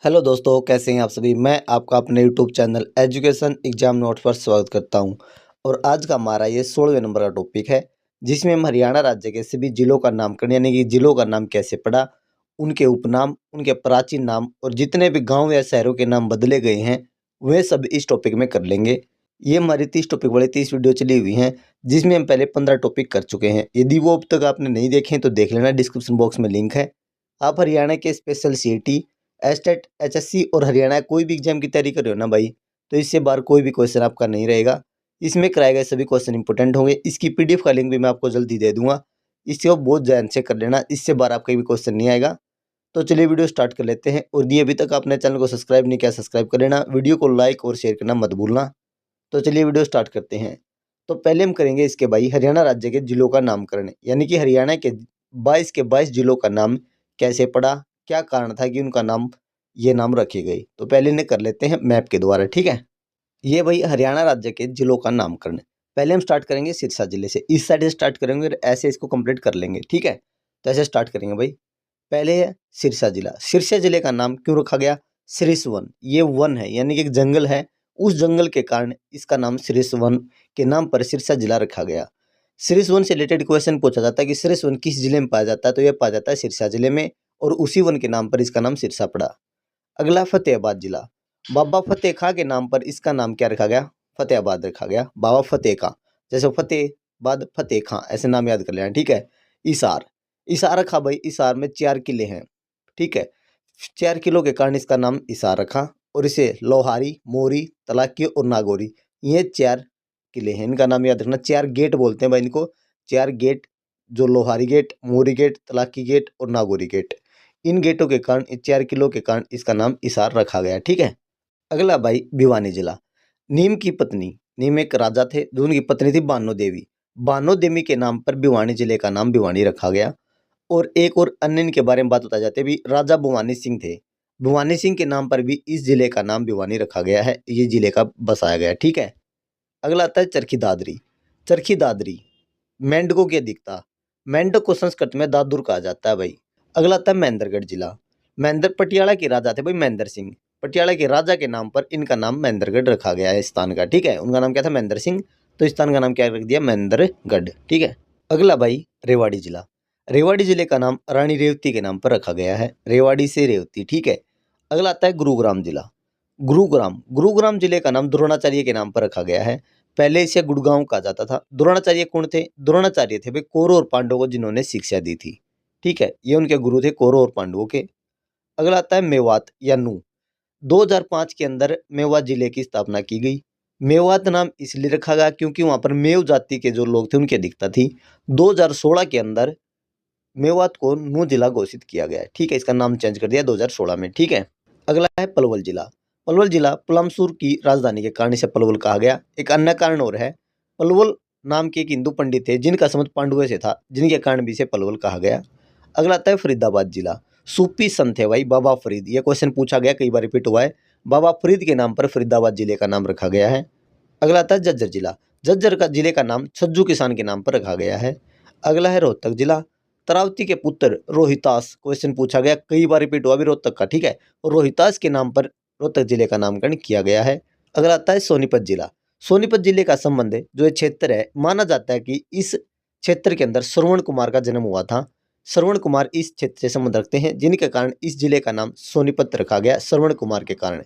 Hello दोस्तों, कैसे हैं आप सभी। मैं आपका अपने YouTube channel education exam note पर स्वागत करता हूं। और आज का हमारा ये 16वें नंबर का टॉपिक है, जिसमें हम हरियाणा राज्य के सभी जिलों का नामकरण यानी कि जिलों का नाम कैसे पड़ा, उनके उपनाम, उनके प्राचीन नाम और जितने भी गाँव या शहरों के नाम बदले गए हैं वे सब इस टॉपिक में कर लेंगे। ये हमारी 30 टॉपिक वाली 30 वीडियो चली हुई हैं, जिसमें हम पहले 15 टॉपिक कर चुके हैं। यदि वो अब तक आपने नहीं देखे तो देख लेना, डिस्क्रिप्शन बॉक्स में लिंक है। आप हरियाणा के स्पेशल सीईटी, एस्टेट, एचएससी और हरियाणा कोई भी एग्जाम की तैयारी कर रहे हो ना भाई, तो इससे बाहर कोई भी क्वेश्चन आपका नहीं रहेगा। इसमें कराए गए सभी क्वेश्चन इंपॉर्टेंट होंगे। इसकी पीडीएफ का लिंक भी मैं आपको जल्दी दे दूंगा, इसको बहुत ध्यान से कर लेना, इससे बाहर आपका भी क्वेश्चन नहीं आएगा। तो चलिए वीडियो स्टार्ट कर लेते हैं। और यदि अभी तक आपने चैनल को सब्सक्राइब नहीं किया, सब्सक्राइब कर लेना, वीडियो को लाइक और शेयर करना मत भूलना। तो चलिए वीडियो स्टार्ट करते हैं। तो पहले हम करेंगे इसके भाई हरियाणा राज्य के जिलों का नामकरण, यानी कि हरियाणा के 22 के 22 जिलों का नाम कैसे पड़ा, क्या कारण था कि उनका नाम ये नाम रखी गई। तो पहले इन्हें कर लेते हैं मैप के द्वारा, ठीक है। ये भाई हरियाणा राज्य के जिलों का नामकरण। पहले हम स्टार्ट करेंगे सिरसा जिले से, इस साइड से स्टार्ट करेंगे और ऐसे इसको कंप्लीट कर लेंगे, ठीक है। तो ऐसे स्टार्ट करेंगे भाई। पहले है सिरसा जिला। सिरसा जिले का नाम क्यों रखा गया? सिरिस वन, ये वन है यानी कि एक जंगल है, उस जंगल के कारण इसका नाम सिरिस वन के नाम पर सिरसा जिला रखा गया। सिरिस वन से रिलेटेड क्वेश्चन पूछा जाता है कि सिरिस वन किस जिले में पाया जाता है, तो यह पाया जाता है सिरसा जिले में, और उसी वन के नाम पर इसका नाम सिरसा पड़ा। अगला फतेहाबाद जिला। बाबा फतेह खां के नाम पर इसका नाम क्या रखा गया? फतेहाबाद रखा गया, बाबा फतेह खां। जैसे फतेहबाद, फतेह खां, ऐसे नाम याद कर लेना, ठीक है। इसार, इसार रखा भाई, इसार में 4 किले हैं, ठीक है। 4 किलों के कारण इसका नाम इसार रखा। और इसे लोहारी, मोरी, तलाकी और नागौरी, ये 4 किले हैं, इनका नाम याद रखना। 4 गेट बोलते हैं भाई इनको, 4 गेट, जो लोहारी गेट, मोरी गेट, तलाकी गेट और नागौरी गेट। इन गेटों के कारण, इन 4 किलों के कारण इसका नाम इसार रखा गया, ठीक है। अगला भाई भिवानी जिला। नीम की पत्नी, नीम एक राजा थे, जो उनकी पत्नी थी बानो देवी। बानो देवी के नाम पर भिवानी जिले का नाम भिवानी रखा गया। और एक और अन्य इनके बारे में बात बताई जाती है भी, राजा भुवानी सिंह थे, भुवानी सिंह के नाम पर भी इस जिले का नाम भिवानी रखा गया है, ये जिले का बसाया गया, ठीक है। अगला आता है चरखी दादरी। चरखी दादरी मेंढकों की अधिकता, मेंढक को संस्कृत में दादुर कहा जाता है भाई। अगला आता है महेंद्रगढ़ जिला। महेंद्र पटियाला के राजा थे भाई महेंद्र सिंह, पटियाला के राजा के नाम पर इनका नाम महेंद्रगढ़ रखा गया है, स्थान का, ठीक है। उनका नाम क्या था? महेंद्र सिंह, तो स्थान का नाम क्या रख दिया? महेंद्रगढ़, ठीक है। अगला भाई रेवाड़ी जिला। रेवाड़ी जिले का नाम रानी रेवती के नाम पर रखा गया है, रेवाड़ी से रेवती, ठीक है। अगला आता है गुरुग्राम जिला। गुरुग्राम, गुरुग्राम जिले का नाम द्रोणाचार्य के नाम पर रखा गया है, पहले इसे गुड़गांव कहा जाता था। द्रोणाचार्य कौन थे? द्रोणाचार्य थे भाई कौरव और पांडवों को जिन्होंने शिक्षा दी थी, ठीक है, ये उनके गुरु थे कौरव और पांडवों के। अगला आता है मेवात या नू। 2005 के अंदर मेवात जिले की स्थापना की गई। मेवात नाम इसलिए रखा गया क्योंकि वहां पर मेव जाति के जो लोग थे उनकी अधिकता थी। 2016 के अंदर मेवात को नू जिला घोषित किया गया है, ठीक है, इसका नाम चेंज कर दिया 2016 में, ठीक है। अगला है पलवल जिला। पलवल जिला पलमसुर की राजधानी के कारण इसे पलवल कहा गया। एक अन्य कारण और है, पलवल नाम के एक हिंदू पंडित थे जिनका संबंध पांडवों से था, जिनके कारण भी इसे पलवल कहा गया। अगला आता है फरीदाबाद जिला। सूफी संत है भाई बाबा फरीद, यह क्वेश्चन पूछा गया, कई बार रिपीट हुआ है। बाबा फरीद के नाम पर फरीदाबाद जिले का नाम रखा गया है। अगला आता है झज्जर जिला। झज्जर का जिले का नाम छज्जू किसान के नाम पर रखा गया है। अगला है रोहतक जिला। तरावती के पुत्र रोहितास, क्वेश्चन पूछा गया, कई बार रिपीट हुआ भी रोहतक का, ठीक है। और रोहितास के नाम पर रोहतक जिले का नामकरण किया गया है। अगला आता है सोनीपत जिला। सोनीपत जिले का संबंध जो ये क्षेत्र है, माना जाता है कि इस क्षेत्र के अंदर श्रवण कुमार का जन्म हुआ था। श्रवण कुमार इस क्षेत्र से संबंध रखते हैं, जिनके कारण इस जिले का नाम सोनीपत रखा गया, श्रवण कुमार के कारण।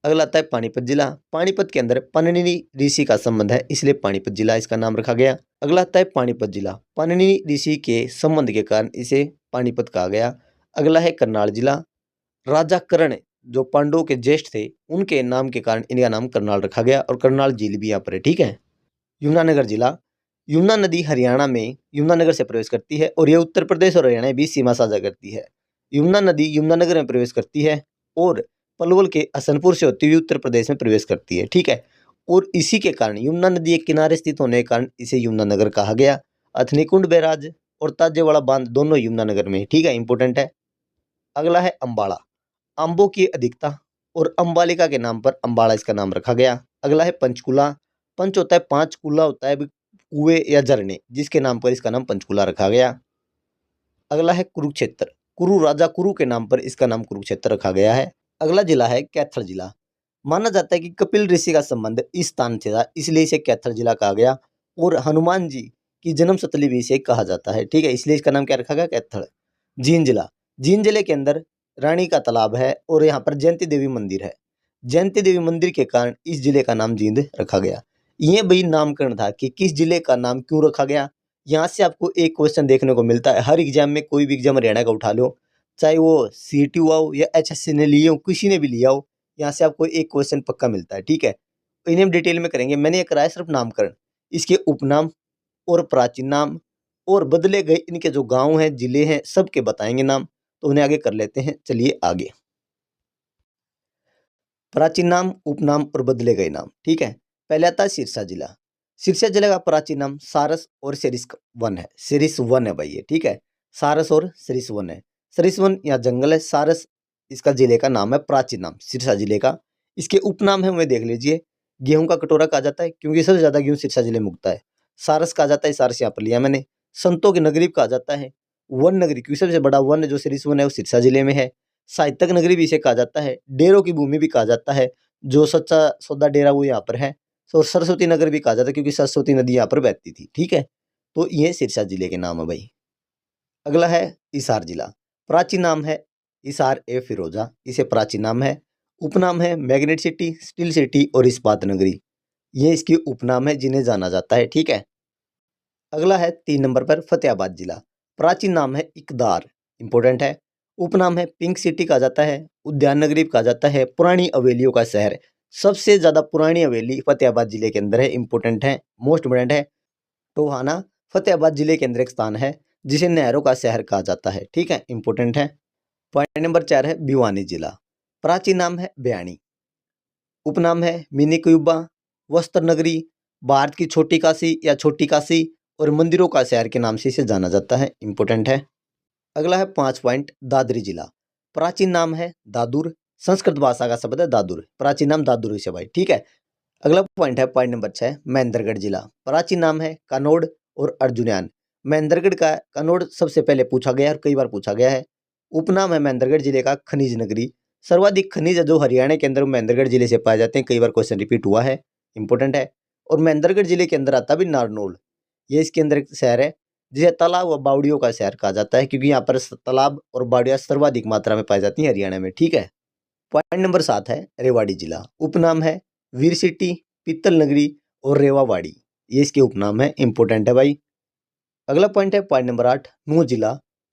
अगला आता है पानीपत जिला। पानीपत के अंदर पन्निनी ऋषि का संबंध है, इसलिए पानीपत जिला इसका नाम रखा गया। अगला आता है पानीपत जिला। पन्निनी ऋषि के संबंध के कारण इसे पानीपत कहा गया। अगला है करनाल जिला। राजा कर्ण जो पांडवों के ज्येष्ठ थे, उनके नाम के कारण इनका नाम करनाल रखा गया, और करनाल झील भी यहाँ पर है, ठीक है। यमुनानगर जिला। यमुना नदी हरियाणा में यमुनानगर से प्रवेश करती है, और यह उत्तर प्रदेश और हरियाणा के बीच सीमा साझा करती है। यमुना नदी यमुनानगर में प्रवेश करती है और पलवल के हसनपुर से होती हुई उत्तर प्रदेश में प्रवेश करती है, ठीक है। और इसी के कारण यमुना नदी के किनारे स्थित होने के कारण इसे यमुनानगर कहा गया। अथनीकुंड बैराज और ताजेवाड़ा बांध दोनों यमुनानगर में, ठीक है, इंपॉर्टेंट है। अगला है अंबाला। अंबों की अधिकता और अंबालिका के नाम पर अंबाला इसका नाम रखा गया। अगला है पंचकुला। पंच होता है 5, कुला होता है कुएं या झरने, जिसके नाम पर इसका नाम पंचकुला रखा गया। अगला है कुरुक्षेत्र। कुरु, राजा कुरु के नाम पर इसका नाम कुरुक्षेत्र रखा गया है। अगला जिला है कैथल जिला। माना जाता है कि कपिल ऋषि का संबंध इस स्थान से था, इसलिए इसे कैथल जिला कहा गया। और हनुमान जी की जन्म स्थली भी इसे कहा जाता है, ठीक है, इसलिए इसका नाम क्या रखा गया, कैथल। जींद जिला। जींद जिले के अंदर रानी का तालाब है और यहाँ पर जयंती देवी मंदिर है। जयंती देवी मंदिर के कारण इस जिले का नाम जींद रखा गया। ये भी नामकरण था कि किस जिले का नाम क्यों रखा गया। यहाँ से आपको एक क्वेश्चन देखने को मिलता है हर एग्जाम में, कोई भी एग्जाम हरियाणा का उठा लो, चाहे वो सीईटी हुआ हो या एचएससी ने लिए हो, किसी ने भी लिया हो, यहाँ से आपको एक क्वेश्चन पक्का मिलता है, ठीक है। तो इन्हें हम डिटेल में करेंगे। मैंने ये कराया सिर्फ नामकरण, इसके उपनाम और प्राचीन नाम और बदले गए इनके जो गांव हैं, जिले हैं, सबके बताएंगे नाम। तो उन्हें आगे कर लेते हैं, चलिए आगे। प्राचीन नाम, उपनाम और बदले गए नाम, ठीक है। पहले आता है सिरसा जिला। सिरसा जिले का प्राचीन नाम सारस और सरिस वन है। सरिस वन है भाई ये, ठीक है, सारस और सरिस वन है। सरिस वन यहाँ जंगल है, सारस इसका जिले का नाम है, प्राचीन नाम सिरसा जिले का। इसके उपनाम है, हमें देख लीजिए। गेहूं का कटोरा कहा जाता है क्योंकि सबसे ज्यादा गेहूं सिरसा जिले में उगता है। सारस कहा जाता है, सारस यहाँ पर लिया मैंने। संतों की नगरी कहा जाता है। वन नगरी क्योंकि सबसे बड़ा वन जो सरिस वन है वो सिरसा जिले में है। साहित्यक नगरी भी इसे कहा जाता है। डेरों की भूमि भी कहा जाता है, जो सच्चा सौदा डेरा वो यहाँ पर है। और सरस्वती नगर भी कहा जाता है क्योंकि सरस्वती नदी यहाँ पर बहती थी, ठीक है। तो ये सिरसा जिले के नाम है भाई। अगला है हिसार जिला। प्राचीन नाम है हिसार ए फिरोजा, इसे प्राचीन नाम है। उपनाम है मैग्नेट सिटी, स्टील सिटी और इस्पात नगरी। ये इसके उपनाम है जिन्हें जाना जाता है, ठीक है। अगला है 3 नंबर पर फतेहाबाद जिला। प्राचीन नाम है इकदार, इंपोर्टेंट है। उपनाम है पिंक सिटी कहा जाता है, उद्यान नगरी कहा जाता है, पुरानी हवेलियों का शहर। सबसे ज्यादा पुरानी हवेली फतेहाबाद जिले के अंदर है, इंपोर्टेंट है, मोस्ट इंपोर्टेंट है। टोहाना फतेहाबाद जिले के अंदर एक स्थान है जिसे नहरों का शहर कहा जाता है, ठीक है, इंपोर्टेंट है। पॉइंट नंबर 4 है भिवानी जिला। प्राचीन नाम है बयानी। उपनाम है मिनी क्यूबा, वस्त्र नगरी, भारत की छोटी काशी या छोटी काशी और मंदिरों का शहर के नाम से इसे जाना जाता है, इंपोर्टेंट है। अगला है 5 पॉइंट दादरी जिला। प्राचीन नाम है दादुर, संस्कृत भाषा का शब्द है दादुर, प्राचीन नाम दादुर से भाई, ठीक है। अगला पॉइंट है पॉइंट नंबर 6 महेंद्रगढ़ जिला। प्राचीन नाम है कनौड़ और अर्जुनयान। महेंद्रगढ़ का कनौड़ सबसे पहले पूछा गया और कई बार पूछा गया है। उपनाम है महेंद्रगढ़ जिले का खनिज नगरी। सर्वाधिक खनिज जो हरियाणा के अंदर महेंद्रगढ़ जिले से पाए जाते हैं, कई बार क्वेश्चन रिपीट हुआ है, इंपोर्टेंट है। और महेंद्रगढ़ जिले के अंदर आता भी नारनौल, ये इसके अंदर एक शहर है जिसे तालाब व बावड़ियों का शहर कहा जाता है क्योंकि यहाँ पर तालाब और बावड़ियां सर्वाधिक मात्रा में पाई जाती हैं हरियाणा में, ठीक है। पॉइंट नंबर 7 है रेवाड़ी जिला। उपनाम है वीर सिटी, पीतल नगरी और रेवावाड़ी, ये इसके उपनाम है, इंपोर्टेंट है भाई। अगला पॉइंट है पॉइंट नंबर 8 नूह जिला।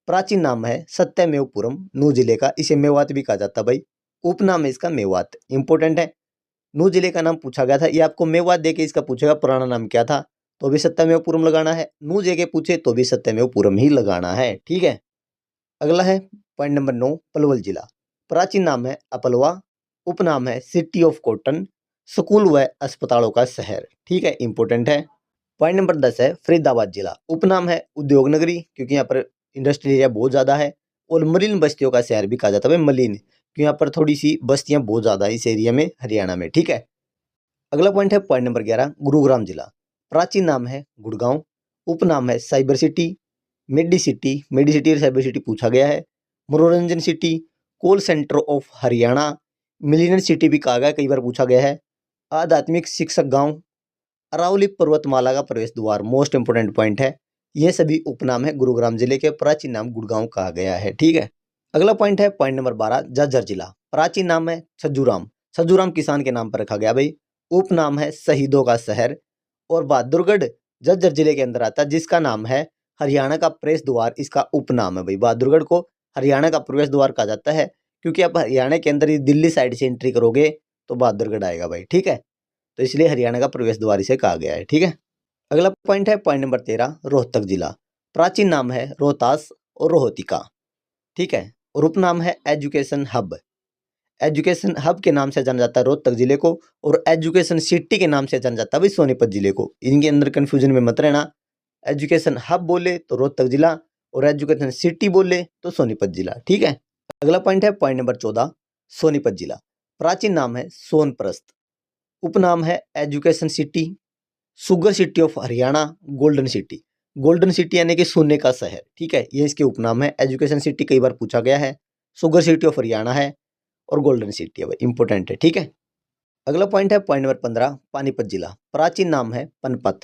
प्राचीन नाम है सत्यमेवपुरम, नूह जिले का, इसे मेवात भी कहा जाता है भाई। उपनाम है इसका मेवात, इंपोर्टेंट है। नूह जिले का नाम पूछा गया था, ये आपको मेवात देके इसका पूछेगा पुराना नाम क्या था, तो भी सत्यमेवपुरम लगाना है। नूह जगह पूछे तो भी सत्यमेवपुरम ही लगाना है, ठीक है। अगला है पॉइंट नंबर 9 पलवल जिला। प्राचीन नाम है अपलवा। उपनाम है सिटी ऑफ कॉटन, स्कूल व अस्पतालों का शहर, ठीक है, इंपोर्टेंट है। पॉइंट नंबर 10 है फरीदाबाद जिला। उपनाम है उद्योग नगरी क्योंकि यहाँ पर इंडस्ट्रियल एरिया बहुत ज़्यादा है। और मलिन बस्तियों का शहर भी कहा जाता है मलिन, क्योंकि यहाँ पर थोड़ी सी बस्तियाँ बहुत ज़्यादा है इस एरिया में, हरियाणा में, ठीक है। अगला पॉइंट है पॉइंट नंबर 11 गुरुग्राम जिला। प्राचीन नाम है गुड़गांव। उपनाम है साइबर सिटी, मेडी सिटी और साइबर सिटी पूछा गया है। मनोरंजन city, call centre of Haryana, millionaire city भी कहा गया, कई बार पूछा गया है। आध्यात्मिक शिक्षक गांव, अरावली पर्वतमाला का प्रवेश द्वार, मोस्ट इंपोर्टेंट पॉइंट है। ये सभी उपनाम है गुरुग्राम जिले के, प्राचीन नाम गुड़गांव कहा गया है, ठीक है। अगला पॉइंट है पॉइंट नंबर 12 झज्जर जिला। प्राचीन नाम है छज्जूराम, छज्जूराम किसान के नाम पर रखा गया भाई। उपनाम है शहीदों का शहर। और बहादुरगढ़ झज्जर जिले के अंदर आता है जिसका नाम है हरियाणा का प्रवेश द्वार, इसका उपनाम है भाई। बहादुरगढ़ को हरियाणा का प्रवेश द्वार कहा जाता है क्योंकि आप हरियाणा के अंदर ही दिल्ली साइड से एंट्री करोगे तो बहादुरगढ़ आएगा भाई, ठीक है। तो इसलिए हरियाणा का प्रवेश द्वार इसे कहा गया है, ठीक है। अगला पॉइंट है पॉइंट नंबर 13 रोहतक जिला। प्राचीन नाम है रोहतास और रोहतिका, ठीक है। और उपनाम है एजुकेशन हब। एजुकेशन हब के नाम से जाना जाता है रोहतक जिले को, और एजुकेशन सिटी के नाम से जाना जाता है भाई सोनीपत जिले को। इनके अंदर कंफ्यूजन में मत रहना। एजुकेशन हब बोले तो रोहतक जिला और एजुकेशन सिटी बोले तो सोनीपत जिला, ठीक है। अगला पॉइंट है पॉइंट नंबर 14 सोनीपत जिला। प्राचीन नाम है सोनप्रस्थ। उपनाम है education city, sugar city of Haryana, golden city. Golden city यानी कि सोने का शहर, ठीक है, ये इसके उपनाम है। एजुकेशन सिटी कई बार पूछा गया है। सुगर सिटी ऑफ हरियाणा है। और गोल्डन सिटी है भाई, इंपॉर्टेंट है, ठीक है। अगला पॉइंट है पॉइंट नंबर 15, पानीपत जिला। प्राचीन नाम है पनपत,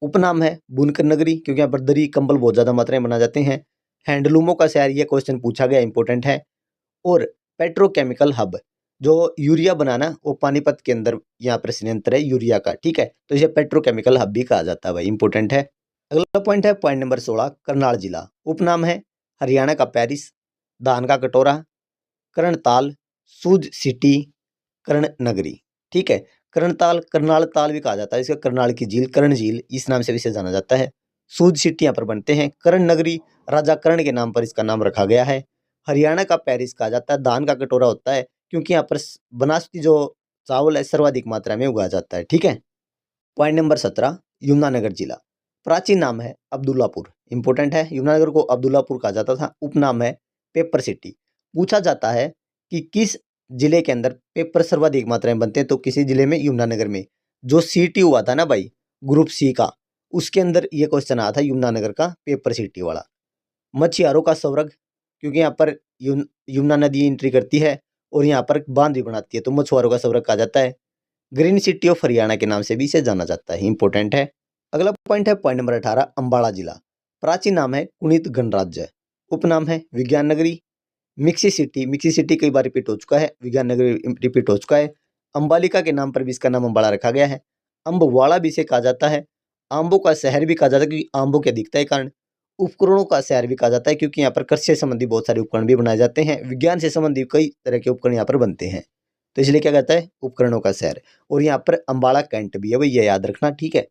उपनाम है बुनकर नगरी, क्योंकि यहाँ पर दरी कंबल बहुत ज्यादा मात्रा में बनाए जाते हैं। हैंडलूमों का शहर, ये क्वेश्चन पूछा गया, इंपॉर्टेंट है। और पेट्रोकेमिकल हब, जो यूरिया बनाना वो पानीपत के अंदर यहाँ पर संयंत्र है यूरिया का, ठीक है, तो इसे पेट्रोकेमिकल हब भी कहा जाता है भाई, इंपॉर्टेंट है। अगला पॉइंट है पॉइंट नंबर 16, करनाल जिला। उपनाम है हरियाणा का पेरिस, धान का कटोरा, कर्णताल, सूज सिटी, कर्ण नगरी, ठीक है। कर्णताल, करनाल ताल भी कहा जाता है, इसका करनाल की झील, कर्ण झील, इस नाम से भी इसे जाना जाता है। सूज सिटी यहाँ पर बनते हैं। कर्ण नगरी, राजा कर्ण के नाम पर इसका नाम रखा गया है। हरियाणा का पेरिस कहा जाता है, धान का कटोरा होता है, क्योंकि यहाँ पर बनास्पति जो चावल है सर्वाधिक मात्रा में उगाया जाता है, ठीक है। पॉइंट नंबर 17, यमुनानगर जिला। प्राचीन नाम है अब्दुल्लापुर, इंपॉर्टेंट है। यमुनानगर को अब्दुल्लापुर कहा जाता था। उपनाम है पेपर सिटी। पूछा जाता है कि किस जिले के अंदर पेपर सर्वाधिक मात्रा में बनते हैं, तो किसी जिले में, यमुनानगर में। जो सीटी हुआ था ना भाई ग्रुप सी का, उसके अंदर ये क्वेश्चन आया था, यमुनानगर का पेपर सिटी वाला। मछुआरों का स्वर्ग, क्योंकि यहाँ पर यमुना नदी एंट्री करती है और यहाँ पर बांध भी बनाती है, तो मछुआरों का स्वर्ग कहा जाता है। ग्रीन सिटी ऑफ हरियाणा के नाम से भी इसे जाना जाता है, इंपॉर्टेंट है। अगला पॉइंट है पॉइंट नंबर 18, अंबाला जिला। प्राचीन नाम है कुणित गणराज्य, उपनाम है विज्ञान नगरी, मिक्सी सिटी। मिक्सी सिटी कई बार रिपीट हो चुका है, विज्ञान नगरी रिपीट हो चुका है। अंबालिका के नाम पर भी इसका नाम अंबाला रखा गया है। अम्बवाड़ा भी इसे कहा जाता है। आंबों का शहर भी कहा जाता है, क्योंकि आंबों की अधिकता के कारण। उपकरणों का शहर भी कहा जाता है, क्योंकि यहाँ पर कृषि से संबंधित बहुत सारे उपकरण भी बनाए जाते हैं। विज्ञान से संबंधित कई तरह के उपकरण यहाँ पर बनते हैं, तो इसलिए क्या कहता है, उपकरणों का शहर। और यहाँ पर अंबाला कैंट भी है भाई, ये याद रखना, ठीक है।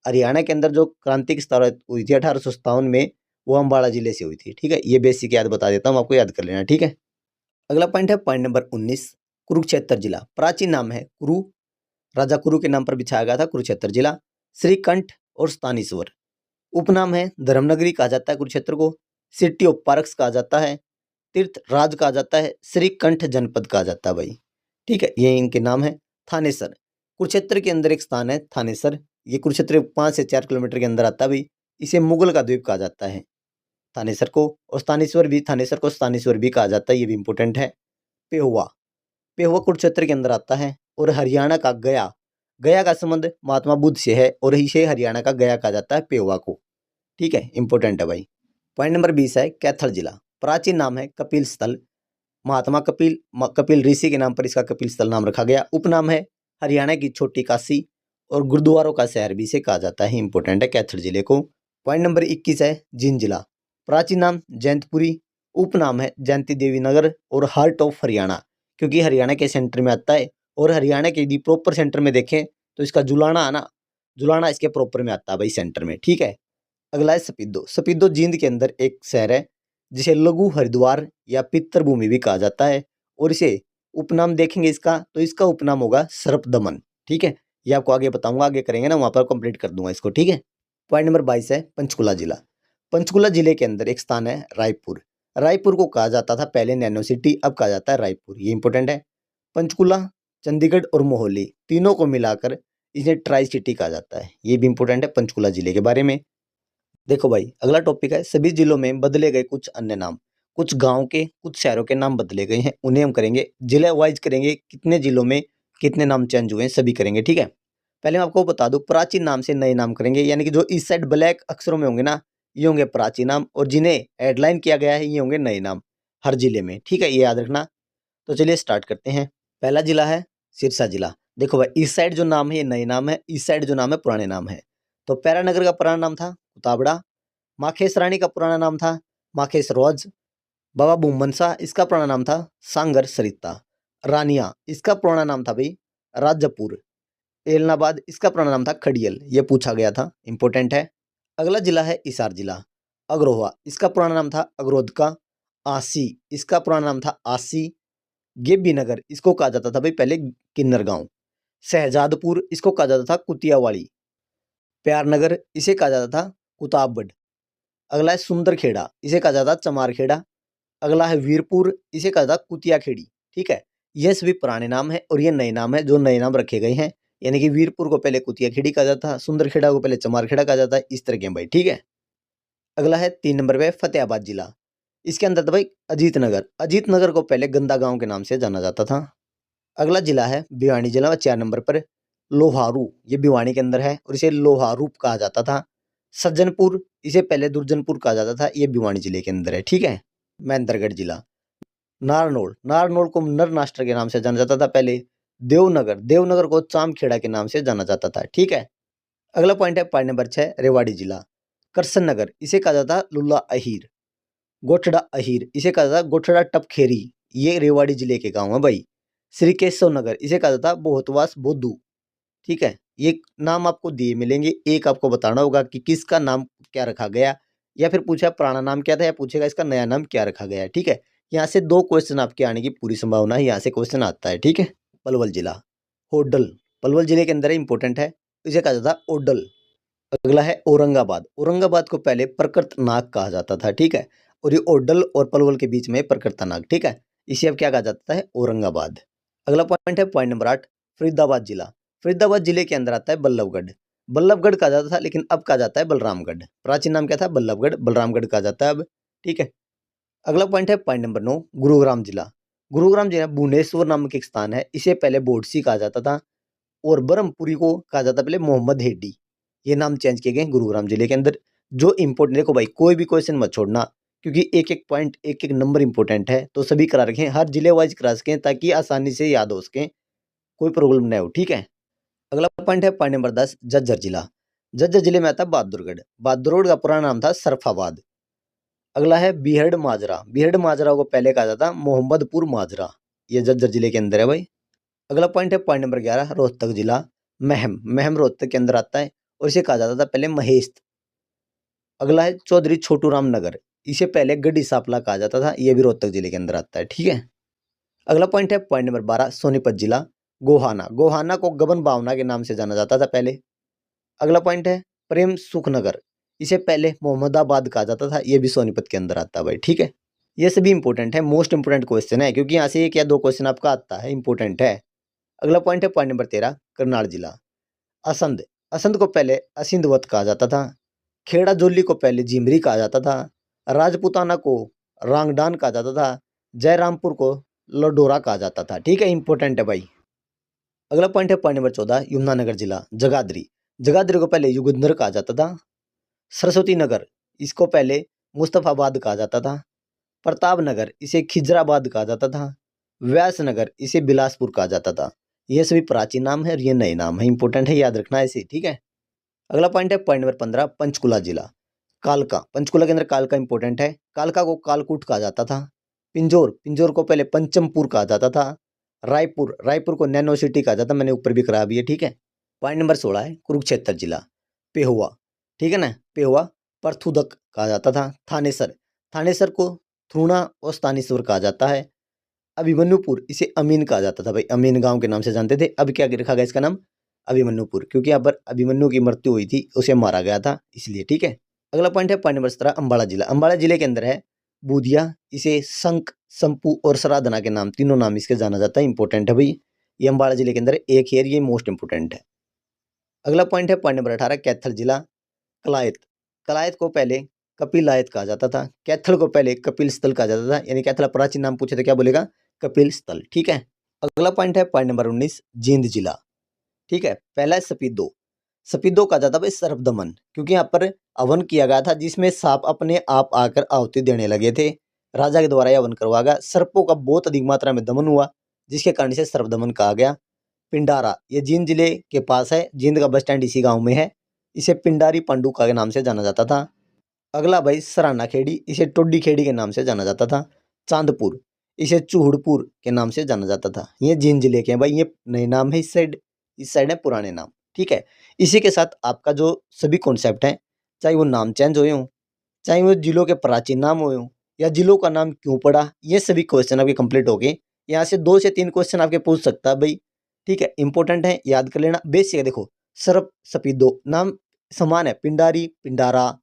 हरियाणा के अंदर जो क्रांति की शुरुआत हुई थी 1857 में, वो अंबाला जिले से हुई थी, ठीक है। ये बेसिक याद बता देता हूँ, आपको याद कर लेना, ठीक है। अगला पॉइंट है पॉइंट नंबर 19, कुरुक्षेत्र जिला। प्राचीन नाम है कुरु, राजा कुरु के नाम पर बिछाया गया था कुरुक्षेत्र जिला। श्रीकंठ और स्थानीश्वर, उपनाम है धर्मनगरी कहा जाता है कुरुक्षेत्र को। सिटी ऑफ पार्क्स कहा जाता है। तीर्थ राज कहा जाता है। श्रीकंठ जनपद कहा जाता है भाई, ठीक है, ये इनके नाम है। थानेसर, कुरुक्षेत्र के अंदर एक स्थान है थानेसर, ये कुरुक्षेत्र 5 से 4 किलोमीटर के अंदर आता है भाई। इसे मुगल का द्वीप कहा जाता है थानेसर को। और स्थानेश्वर भी, थानेसर को स्थानेश्वर भी कहा जाता है, ये भी इंपॉर्टेंट है। पेहुआ, पेहुआ कुरुक्षेत्र के अंदर आता है। और हरियाणा का गया, गया का संबंध महात्मा बुद्ध से है, और इसे हरियाणा का गया कहा जाता है पेहुआ को, ठीक है, इंपॉर्टेंट है भाई। पॉइंट नंबर 20 है कैथल जिला। प्राचीन नाम है कपिल स्थल, महात्मा कपिल, कपिल ऋषि के नाम पर इसका कपिल स्थल नाम रखा गया। उपनाम है हरियाणा की छोटी काशी, और गुरुद्वारों का शहर भी इसे कहा जाता है, इंपॉर्टेंट है कैथल जिले को। पॉइंट नंबर 21 है जींद जिला। प्राचीन नाम जयंतपुरी, उपनाम है जयंती देवी नगर और हार्ट ऑफ हरियाणा, क्योंकि हरियाणा के सेंटर में आता है। और हरियाणा के यदि प्रॉपर सेंटर में देखें तो इसका जुलाना आना, जुलाना इसके प्रॉपर में आता है भाई, सेंटर में, ठीक है। अगला है सपीदो। सपीदो जींद के अंदर एक शहर है, जिसे लघु हरिद्वार या पितृभूमि भी कहा जाता है। और इसे उपनाम देखेंगे इसका, तो इसका उपनाम होगा सर्पदमन, ठीक है। ये आपको आगे बताऊंगा, आगे करेंगे ना, वहां पर कंप्लीट कर दूंगा इसको, ठीक है। पॉइंट नंबर 22 है पंचकुला जिला। पंचकुला जिले के अंदर एक स्थान है रायपुर। रायपुर को कहा जाता था पहले नैनो सिटी, अब कहा जाता है रायपुर, ये इंपॉर्टेंट है। पंचकुला, चंडीगढ़ और मोहाली तीनों को मिलाकर इसे ट्राई सिटी कहा जाता है, ये भी इंपॉर्टेंट है पंचकुला जिले के बारे में। देखो भाई, अगला टॉपिक है सभी जिलों में बदले गए कुछ अन्य नाम। कुछ गांव के, कुछ शहरों के नाम बदले गए हैं, उन्हें हम करेंगे, जिले वाइज करेंगे, कितने जिलों में कितने नाम चेंज हुए हैं सभी करेंगे, ठीक है। पहले मैं आपको बता दूं, प्राचीन नाम से नए नाम करेंगे, यानी कि जो इस साइड ब्लैक अक्षरों में होंगे ना, ये होंगे प्राचीन नाम, और जिन्हें हेडलाइन किया गया है ये होंगे नए नाम हर जिले में, ठीक है, ये याद रखना। तो चलिए स्टार्ट करते हैं। पहला जिला है सिरसा जिला। देखो भाई, इस साइड जो नाम है ये नए नाम है, इस साइड जो नाम है पुराने नाम है। तो पैरानगर का पुराना नाम था कुताबड़ा। माखेश रानी का पुराना नाम था माखेश रोज। बाबा बुमनसा, इसका पुराना नाम था सांगर सरिता। रानिया, इसका पुराना नाम था भाई राजपुर। एलनाबाद, इसका पुराना नाम था खड़ियल, ये पूछा गया था, इंपॉर्टेंट है। अगला जिला है हिसार जिला। अग्रोहा, इसका पुराना नाम था अग्रोध का। आसी, इसका पुराना नाम था आसी। गेबी नगर, इसको कहा जाता था भाई पहले किन्नर गांव। शहजादपुर, इसको कहा जाता था कुतियावाड़ी। प्यार नगर, इसे कहा जाता था कुताबड़। अगला है सुंदरखेड़ा, इसे कहा जाता चमारखेड़ा। अगला है वीरपुर, इसे कहा जाता कुतिया खेड़ी, ठीक है। यह सभी पुराने नाम है और ये नए नाम है, जो नए नाम रखे गए हैं, यानी कि वीरपुर को पहले कुतिया खेड़ी कहा जाता है, सुंदरखेड़ा को पहले चमारखेड़ा कहा जाता है, इस तरह के भाई, ठीक है। अगला है 3 नंबर पे फतेहाबाद जिला। इसके अंदर था भाई अजीत नगर। अजीत नगर को पहले गंदा गांव के नाम से जाना जाता था। अगला जिला है भिवानी जिला में 4 नंबर पर लोहारू, ये भिवानी के अंदर है और इसे लोहारू कहा जाता था। सज्जनपुर, इसे पहले दुर्जनपुर कहा जाता था, ये भिवानी जिले के अंदर है, ठीक है। महेंद्रगढ़ जिला। नारनौल, नारनौल को नरनास्टर के नाम से जाना जाता था पहले। देवनगर, देवनगर को चामखेड़ा के नाम से जाना जाता था, ठीक है। अगला पॉइंट है पॉइंट नंबर 6 रेवाड़ी जिला। करसन नगर, इसे कहा जाता लुल्ला अहीर। गोठड़ा अहीर, इसे कहा जाता गोठड़ा टपखेरी, ये रेवाड़ी जिले के गांव है भाई। श्री केशव नगर, इसे कहा जाता बहुतवास बोधू, ठीक है। ये नाम आपको दिए मिलेंगे, एक आपको बताना होगा कि किसका नाम क्या रखा गया, या फिर पूछा पुराना नाम क्या था, या पूछेगा इसका नया नाम क्या रखा गया है, ठीक है। यहाँ से 2 क्वेश्चन आपके आने की पूरी संभावना है, यहाँ से क्वेश्चन आता है, ठीक है। पलवल जिला। होडल, पलवल जिले के अंदर इंपॉर्टेंट है, इसे कहा जाता ओडल। अगला है औरंगाबाद। औरंगाबाद को पहले प्रकृत नाग कहा जाता था, ठीक है। और ये ओडल और पलवल के बीच में प्रकृत नाग, ठीक है। इसे अब क्या कहा जाता है, औरंगाबाद। अगला पॉइंट है पॉइंट नंबर 8 फरीदाबाद जिला। फरीदाबाद जिले के अंदर आता है बल्लभगढ़। बल्लभगढ़ कहा जाता था, लेकिन अब कहा जाता है बलरामगढ़। प्राचीन नाम क्या था, बल्लभगढ़, बलरामगढ़ कहा जाता है अब, ठीक है। अगला पॉइंट है पॉइंट नंबर 9 गुरुग्राम जिला। गुरुग्राम जिला भुवनेश्वर नामक एक स्थान है, इसे पहले बोडसी कहा जाता था और ब्रह्मपुरी को कहा जाता पहले मोहम्मद हेड्डी। ये नाम चेंज किए गए गुरुग्राम जिले के अंदर। जो इंपोर्टेंट, देखो भाई कोई भी क्वेश्चन मत छोड़ना, क्योंकि एक एक पॉइंट एक एक नंबर इंपॉर्टेंट है, तो सभी करा रखें, हर जिले वाइज करा सकें ताकि आसानी से याद हो सकें, कोई प्रॉब्लम नहीं हो, ठीक है। अगला पॉइंट है पॉइंट नंबर 10 झज्जर जिला। झज्जर जिले में आता है बहादुरगढ़। बहादुरगढ़ का पुराना नाम था सरफाबाद। अगला है बिहड़ माजरा। बिहड़ माजरा को पहले कहा जाता मोहम्मदपुर माजरा, ये झज्जर जिले के अंदर है भाई। अगला पॉइंट है पॉइंट नंबर 11 रोहतक जिला। महम, महम रोहतक के अंदर आता है और इसे कहा जाता था पहले महेस्त। अगला है चौधरी छोटू राम नगर, इसे पहले गढ़ी सापला कहा जाता था, ये भी रोहतक जिले के अंदर आता है, ठीक है। अगला पॉइंट है पॉइंट नंबर 12 सोनीपत जिला। गोहाना, गोहाना को गबन भावना के नाम से जाना जाता था पहले। अगला पॉइंट है प्रेम सुख नगर, इसे पहले मोहम्मदाबाद कहा जाता था, ये भी सोनीपत के अंदर आता है भाई, ठीक है। ये सभी इंपॉर्टेंट है, मोस्ट इंपोर्टेंट क्वेश्चन है, क्योंकि यहाँ से 1 या 2 क्वेश्चन आपका आता है, इंपॉर्टेंट है। अगला पॉइंट है पॉइंट नंबर 13 करनाल जिला। असंध, असंध को पहले असिंधवत कहा जाता था। खेड़ा जोली को पहले जिमरी कहा जाता था। राजपूताना को रांगडान कहा जाता था। जयरामपुर को लडोरा कहा जाता था, ठीक है, इंपॉर्टेंट है भाई। अगला पॉइंट है पॉइंट नंबर 14 यमुनानगर जिला। जगाधरी, जगाधरी को पहले युगंधर कहा जाता था। सरस्वती नगर, इसको पहले मुस्तफाबाद कहा जाता था। प्रताप नगर, इसे खिजराबाद कहा जाता था। व्यास नगर, इसे बिलासपुर कहा जाता था। ये सभी प्राचीन नाम है और ये नए नाम है, इंपॉर्टेंट है, याद रखना है इसे, ठीक है। अगला पॉइंट है पॉइंट नंबर 15 पंचकुला जिला। कालका, पंचकुला के अंदर कालका इंपॉर्टेंट है। कालका को कालकूट कहा जाता था। पिंजौर, पिंजौर को पहले पंचमपुर कहा जाता था। रायपुर, रायपुर को नैनो सिटी कहा जाता, मैंने ऊपर भी करा भी है, ठीक है। पॉइंट नंबर 16 है कुरुक्षेत्र जिला। पेहुआ, ठीक है ना, पेहुआ परथुदक कहा जाता था। थानेसर, थानेसर को थ्रुणा और स्थानेश्वर कहा जाता है। अभिमन्युपुर, इसे अमीन कहा जाता था भाई, अमीन गांव के नाम से जानते थे, अब क्या रखा गया इसका नाम अभिमन्युपुर, क्योंकि यहाँ पर अभिमन्यु की मृत्यु हुई थी, उसे मारा गया था इसलिए, ठीक है। अगला पॉइंट है पॉइंट नंबर 17 अम्बाड़ा जिला। अम्बाड़ा जिले के अंदर है बूदिया, इसे शंख, संपू और सराधना के नाम, तीनों नाम इसके जाना जाता है, इंपॉर्टेंट है भाई। ये अम्बाड़ा जिले के अंदर एक है, ये मोस्ट इंपोर्टेंट है। अगला पॉइंट है पॉइंट नंबर 18 कैथल जिला। कलायत, कलायत को पहले कपिलायत कहा जाता था। कैथल को पहले कपिल स्थल कहा जाता था, यानी कैथल प्राचीन नाम पूछे तो क्या बोलेगा, कपिल स्थल, ठीक है। अगला पॉइंट है पॉइंट नंबर 19 जींद जिला, ठीक है। पहला है सपीदो, सपीदो कहा जाता भाई सर्पदमन, क्योंकि यहाँ पर हवन किया गया था जिसमें सांप अपने आप आकर आहुति देने लगे थे, राजा के द्वारा यह हवन करवाया गया। सर्पों का बहुत अधिक मात्रा में दमन हुआ, जिसके कारण इसे सर्पदमन कहा गया। पिंडारा, ये जींद जिले के पास है, जींद का बस स्टैंड इसी गांव में है, इसे पिंडारी पांडुका के नाम से जाना जाता था। अगला भाई सराना खेड़ी, इसे टोडी खेड़ी के नाम से जाना जाता था। चांदपुर, इसे चूहड़पुर के नाम से जाना जाता था। ये जींद जिले के हैं भाई, ये नए नाम है, इस साइड है पुराने नाम, ठीक है। इसी के साथ आपका जो सभी कॉन्सेप्ट हैं, चाहे वो नाम चेंज हुए हों, चाहे वो जिलों के प्राचीन नाम हुए हों, या जिलों का नाम क्यों पड़ा, ये सभी क्वेश्चन आपके कंप्लीट हो गए। यहाँ से 2 से 3 क्वेश्चन आपके पूछ सकता है भाई, ठीक है, इंपॉर्टेंट है, याद कर लेना। बेसिक है, देखो सर्प सपीदो नाम समान है, पिंडारी पिंडारा,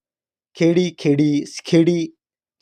खेड़ी खेड़ी, खेड़ी,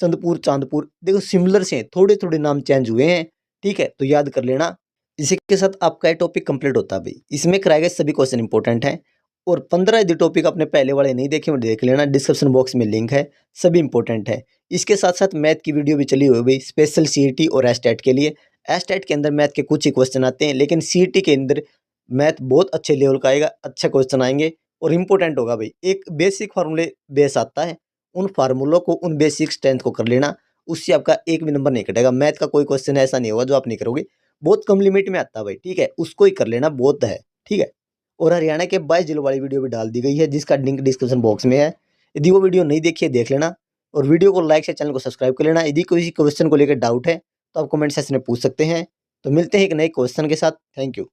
चंदपुर चांदपुर, देखो सिमिलर से हैं, थोड़े थोड़े नाम चेंज हुए हैं, ठीक है, तो याद कर लेना। इसी के साथ आपका ये टॉपिक कंप्लीट होता है भाई। इसमें कराए गए सभी क्वेश्चन इंपॉर्टेंट हैं और 15 यदि टॉपिक आपने पहले वाले नहीं देखे वो देख लेना, डिस्क्रिप्शन बॉक्स में लिंक है, सभी इंपॉर्टेंट है। इसके साथ साथ मैथ की वीडियो भी चली हुई है स्पेशल सीईटी और एस्टेट के लिए। एस्टेट के अंदर मैथ के कुछ ही क्वेश्चन आते हैं, लेकिन सीईटी के अंदर मैथ बहुत अच्छे लेवल का आएगा, अच्छे क्वेश्चन आएंगे और इंपॉर्टेंट होगा भाई। एक बेसिक फार्मूले बेस आता है, उन फार्मूलों को, उन बेसिक स्ट्रेंथ को कर लेना, उससे आपका एक भी नंबर नहीं कटेगा। मैथ का कोई क्वेश्चन ऐसा नहीं होगा जो आप नहीं करोगे, बहुत कम लिमिट में आता है भाई, ठीक है, उसको ही कर लेना, बहुत है, ठीक है। और हरियाणा के 22 जिलों वाली वीडियो भी डाल दी गई है, जिसका लिंक डिस्क्रिप्शन बॉक्स में है। यदि वो वीडियो नहीं देखी है देख लेना, और वीडियो को लाइक से चैनल को सब्सक्राइब कर लेना। यदि कोई क्वेश्चन को लेकर डाउट है तो आप कमेंट सेक्शन में पूछ सकते हैं। तो मिलते हैं एक नए क्वेश्चन के साथ। Thank you.